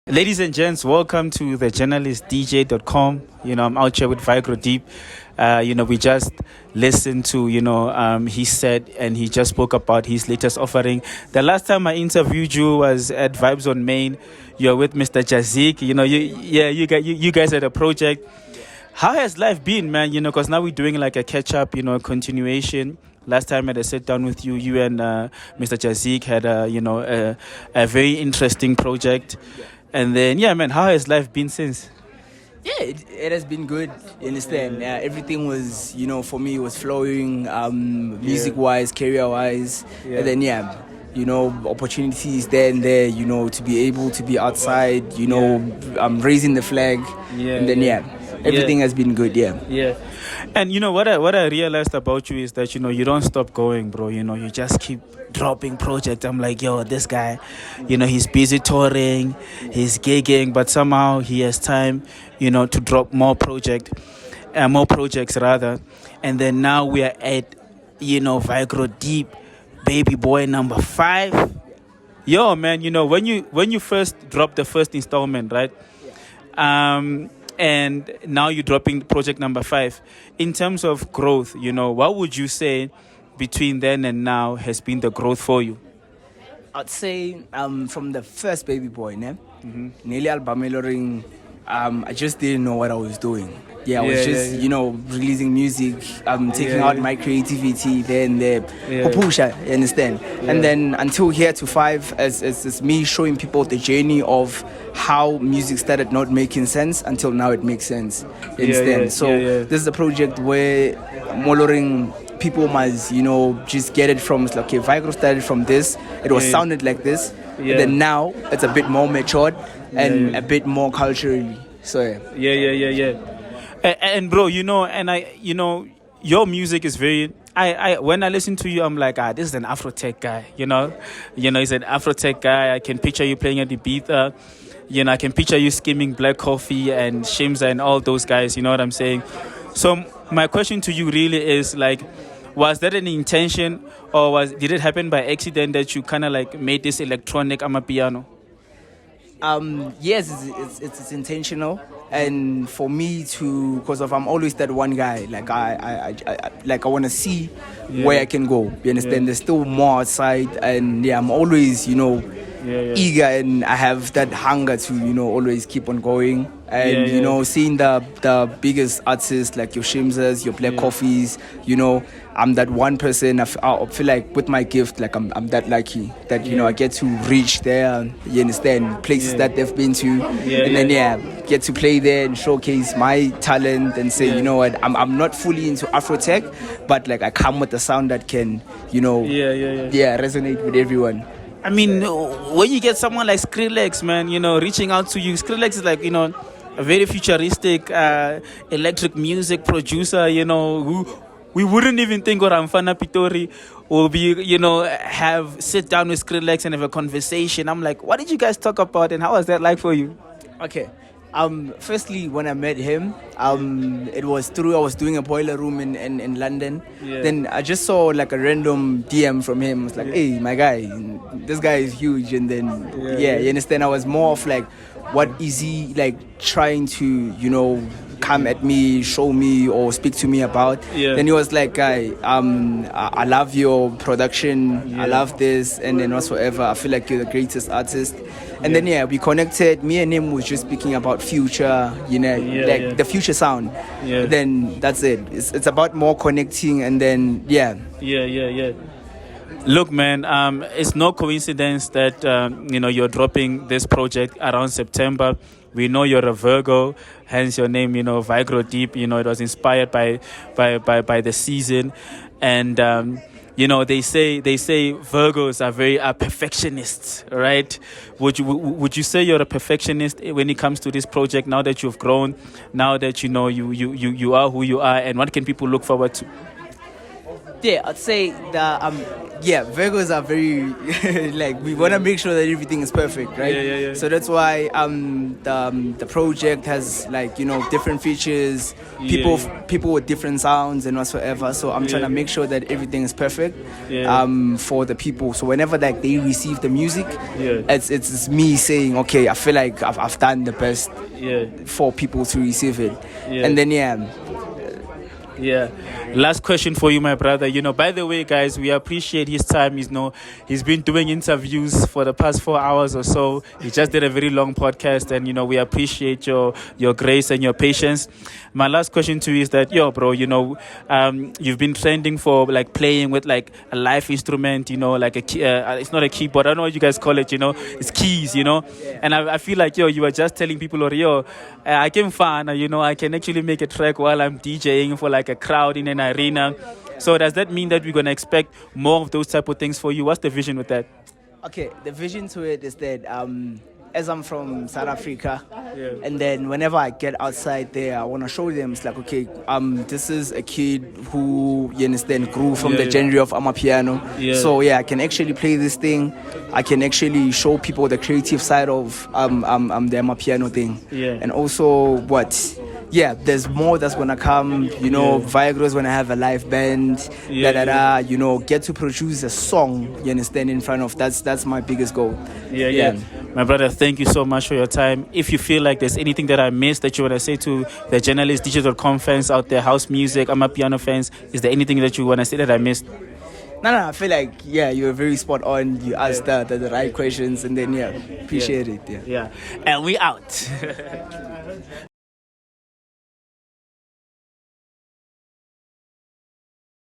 Ladies and gents, welcome to the journalistdj.com. I'm out here with Vigro Deep. We just listened to, he said, and he just spoke about his latest offering. The last time I interviewed you was at Vibes on Main. You're with Mr. JazziQ. You guys had a project. How has life been, man? Because now we're doing like a catch up, a continuation. Last time I had a sit down with you, you and Mr. JazziQ had a very interesting project. And then, man, how has life been since? Yeah, it has been good. You understand? Everything was, for me, it was flowing, music-wise, career-wise. Yeah. And then, opportunities there and there, to be able to be outside, raising the flag. Yeah, and then, everything has been good, Yeah. And what I realized about you is that you don't stop going, bro. You just keep dropping projects. I'm like, yo, this guy, he's busy touring, he's gigging, but somehow he has time, to drop more projects rather. And then now we are at, Vigro Deep, baby boy number 5. Yo, man, when you first dropped the first installment, right? And now you're dropping project number 5. In terms of growth, what would you say between then and now has been the growth for you? I'd say from the first baby boy, nearly album I just didn't know what I was doing. I was just, releasing music, taking out my creativity there and there. Popusha, you understand? Yeah. And then until here to 5, as me showing people the journey of how music started not making sense until now it makes sense. You understand? This is a project where Moloring people must, just get it from, okay, Vigro started from this, it was sounded like this, and then now it's a bit more matured and a bit more culturally. So And bro, your music is very. When I listen to you, I'm like, this is an Afro tech guy. He's an Afro tech guy. I can picture you playing at the Ibiza. I can picture you skimming Black Coffee and Shimza and all those guys. You know what I'm saying? So my question to you really is like, was that an intention, or did it happen by accident that you kind of like made this electronic Amapiano? Yes, it's intentional, and for me to, because I'm always that one guy. Like I want to see where I can go. You understand? There's still more outside, and I'm always eager, and I have that hunger to always keep on going. And seeing the biggest artists like your Shimzas, your Black Coffees, I'm that one person. I feel like with my gift, like I'm that lucky that I get to reach there. You understand, places that they've been to, and then get to play there and showcase my talent and say, you know what, I'm not fully into Afro tech, but like I come with a sound that can, resonate with everyone. I mean, when you get someone like Skrillex, man, reaching out to you, Skrillex is like, a very futuristic electric music producer, who we wouldn't even think or Amfana Pitori will be, sit down with Skrillex and have a conversation. I'm like, what did you guys talk about and how was that like for you? Okay. Firstly, when I met him, it was through, I was doing a boiler room in London. Then I just saw like a random DM from him. I was like, hey, my guy, this guy is huge. And then, you understand, I was more of like, what is he like trying to, come at me, show me or speak to me about? Then he was like, guy, I love your production, I love this, and then whatsoever, I feel like you're the greatest artist. And then we connected. Me and him was just speaking about future, the future sound. Then that's it. It's about more connecting, and then Look, man, it's no coincidence that you're dropping this project around September. We know you're a Virgo, hence your name, Vigro Deep. It was inspired by the season, and they say Virgos are very perfectionists, right? Would you say you're a perfectionist when it comes to this project? Now that you've grown, now that you are who you are, and what can people look forward to? Yeah, I'd say that Yeah, Virgos are very like we want to make sure that everything is perfect, right? Yeah. So that's why the project has like, you know, different features, people with different sounds and whatsoever. So I'm trying to make sure that everything is perfect for the people. So whenever like they receive the music, it's me saying, okay, I feel like I've done the best for people to receive it, and then Last question for you, my brother. You know, by the way, guys, we appreciate his time. He's been doing interviews for the past 4 hours or so. He just did a very long podcast, and you know, we appreciate your grace and your patience. My last question to you is that, bro, you know, you've been trending for like playing with like a live instrument, you know, like a key, it's not a keyboard. I don't know what you guys call it, you know, it's keys, you know. And I feel like, you were just telling people, or I can find, you know, I can actually make a track while I'm DJing for like a crowd in an arena. So does that mean that we're gonna expect more of those type of things for you? What's the vision with that? Okay, the vision to it is that as I'm from South Africa, and then whenever I get outside there, I want to show them, it's like, okay, this is a kid who, you understand, grew from the genre of Amapiano. So I can actually play this thing. I can actually show people the creative side of the Amapiano thing. And also there's more that's gonna come, you know. Vigro's gonna have a live band, you know, get to produce a song, you understand, in front of, that's my biggest goal. My brother, thank you so much for your time. If you feel like there's anything that I missed that you want to say to the journalist, DJ.com fans out there, house music, Amapiano fans, is there anything that you want to say that I missed? No, I feel like, you were very spot on. You asked the right questions, and then, appreciate it. And we out.